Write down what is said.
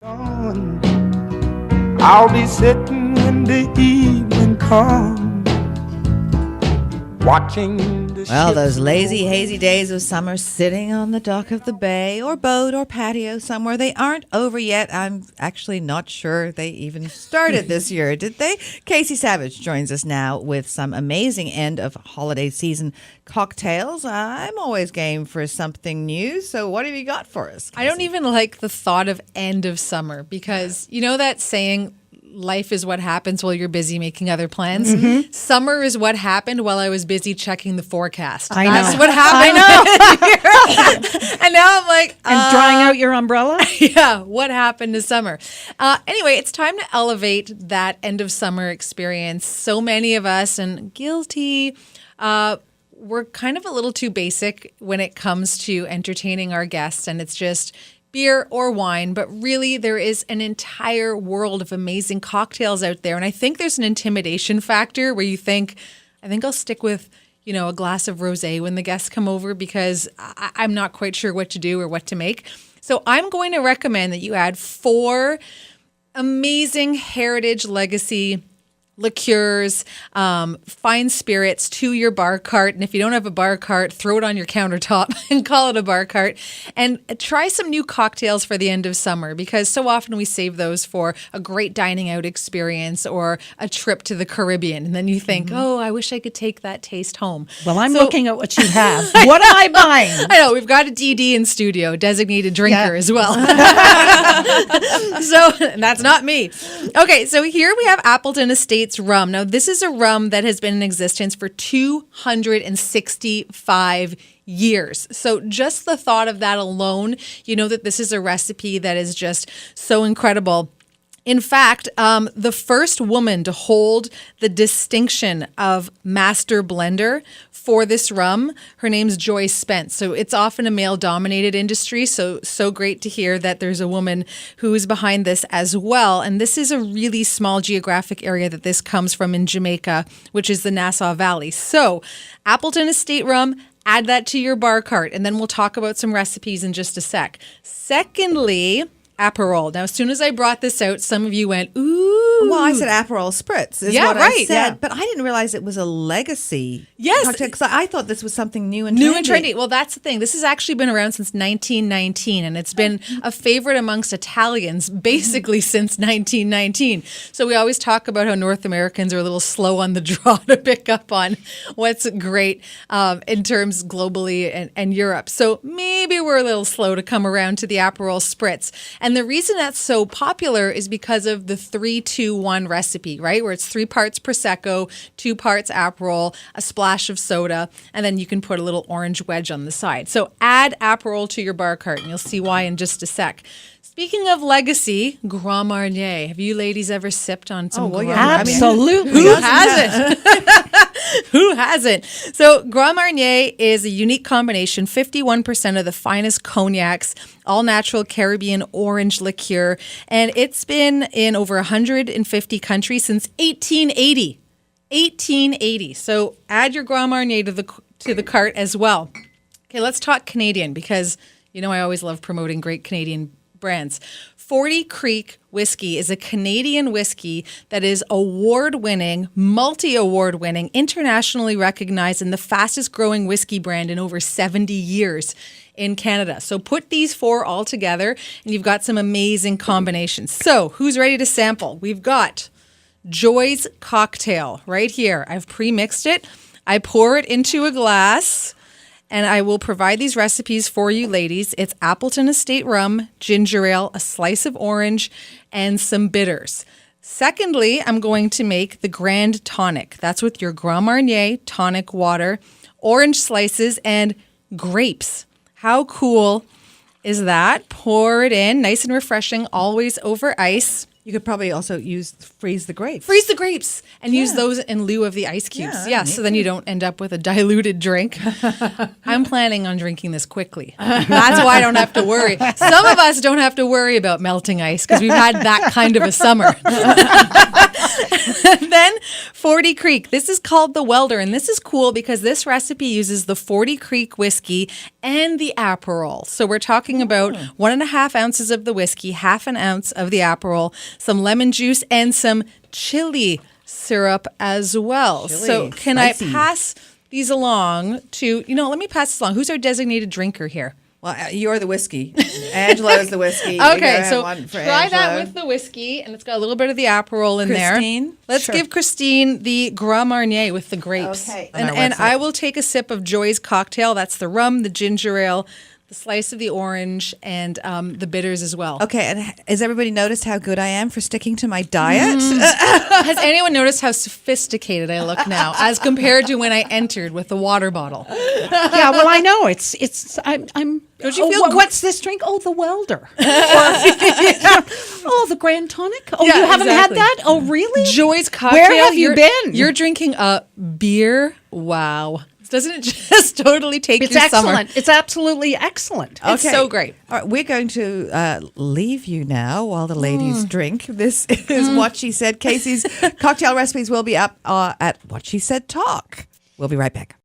I'll be sitting when the evening comes, watching the Well, ships those lazy, roll. hazy days of summer sitting on the dock of the bay or boat or patio somewhere, they aren't over yet. I'm actually not sure they even started this year, did they? Kasie Savage joins us now with some amazing end of holiday season cocktails. I'm always game for something new. So what have you got for us, Kasie? I don't even like the thought of end of summer because you know that saying, life is what happens while you're busy making other plans. Mm-hmm. Summer is what happened while I was busy checking the forecast. That's what happened. I know. And now I'm like, and drying out your umbrella? Yeah, what happened to summer? Anyway, it's time to elevate that end of summer experience. So many of us, and guilty, we're kind of a little too basic when it comes to entertaining our guests, and it's just beer or wine, but really there is an entire world of amazing cocktails out there. And I think there's an intimidation factor where you think, I think I'll stick with, a glass of rosé when the guests come over because I'm not quite sure what to do or what to make. So I'm going to recommend that you add 4 amazing heritage legacy liqueurs, fine spirits to your bar cart. And if you don't have a bar cart, throw it on your countertop and call it a bar cart. And try some new cocktails for the end of summer because so often we save those for a great dining out experience or a trip to the Caribbean. And then you think, oh, I wish I could take that taste home. Well, I'm looking at what you have. What am I buying? I know, we've got a DD in studio, designated drinker as well. So, and that's not me. Okay, so here we have Appleton Estates rum. Now, this is a rum that has been in existence for 265 years. So just the thought of that alone, you know that this is a recipe that is just so incredible. In fact, the first woman to hold the distinction of master blender for this rum, her name's Joyce Spence. So it's often a male-dominated industry, so great to hear that there's a woman who is behind this as well. And this is a really small geographic area that this comes from in Jamaica, which is the Nassau Valley. So Appleton Estate rum, add that to your bar cart, and then we'll talk about some recipes in just a sec. Secondly, Aperol. Now, as soon as I brought this out, some of you went, ooh. Well, I said Aperol Spritz is what I said, but I didn't realize it was a legacy cocktail because I thought this was something new and trendy. Well, that's the thing. This has actually been around since 1919, and it's been a favorite amongst Italians basically since 1919. So we always talk about how North Americans are a little slow on the draw to pick up on what's great in terms globally and Europe. So maybe we're a little slow to come around to the Aperol Spritz. And the reason that's so popular is because of the 3-2-1 recipe, right? Where it's 3 parts Prosecco, 2 parts Aperol, a splash of soda, and then you can put a little orange wedge on the side. So add Aperol to your bar cart, and you'll see why in just a sec. Speaking of legacy, Grand Marnier. Have you ladies ever sipped on some Grand Marnier? Absolutely. Who hasn't? Who hasn't? So Grand Marnier is a unique combination, 51% of the finest cognacs, all natural Caribbean orange liqueur, and it's been in over 150 countries since 1880. 1880. So add your Grand Marnier to the cart as well. Okay, let's talk Canadian because I always love promoting great Canadian brands. 40 Creek Whiskey is a Canadian whiskey that is award-winning, multi-award-winning, internationally recognized, and the fastest-growing whiskey brand in over 70 years in Canada. So put these 4 all together, and you've got some amazing combinations. So who's ready to sample? We've got Joy's Cocktail right here. I've pre-mixed it. I pour it into a glass. And I will provide these recipes for you, ladies. It's Appleton Estate rum, ginger ale, a slice of orange, and some bitters. Secondly, I'm going to make the Grand Tonic. That's with your Grand Marnier tonic water, orange slices, and grapes. How cool is that? Pour it in, nice and refreshing, always over ice. You could probably also freeze the grapes. Freeze the grapes and use those in lieu of the ice cubes. Yeah, so then you don't end up with a diluted drink. I'm planning on drinking this quickly. That's why I don't have to worry. Some of us don't have to worry about melting ice because we've had that kind of a summer. Then 40 Creek. This is called the Welder, and this is cool because this recipe uses the 40 Creek whiskey and the Aperol. So we're talking about 1.5 ounces of the whiskey, half an ounce of the Aperol, some lemon juice, and some chili syrup as well. So can spicy. I pass these along to, let me pass this along. Who's our designated drinker here? Well, you're the whiskey. Angela is the whiskey. Okay, so one for try that Angela. with the whiskey, and it's got a little bit of the Aperol in Christine? there. Let's give Christine the Grand Marnier with the grapes. Okay. And I will take a sip of Joy's cocktail. That's the rum, the ginger ale, the slice of the orange, and the bitters as well. Okay, and has everybody noticed how good I am for sticking to my diet? Has anyone noticed how sophisticated I look now as compared to when I entered with the water bottle? Yeah, well, I know I'm. Don't you feel what's this drink? Oh, the Welder. Oh, the Grand Tonic. Oh, Yeah, you haven't exactly. had that? Oh, really? Joy's cocktail. Where have you been? You're drinking a beer. Wow. Doesn't it just totally take It's your excellent. summer? It's absolutely excellent. It's so great. All right, we're going to leave you now while the ladies drink. This is What She Said. Kasie's cocktail recipes will be up at What She Said Talk. We'll be right back.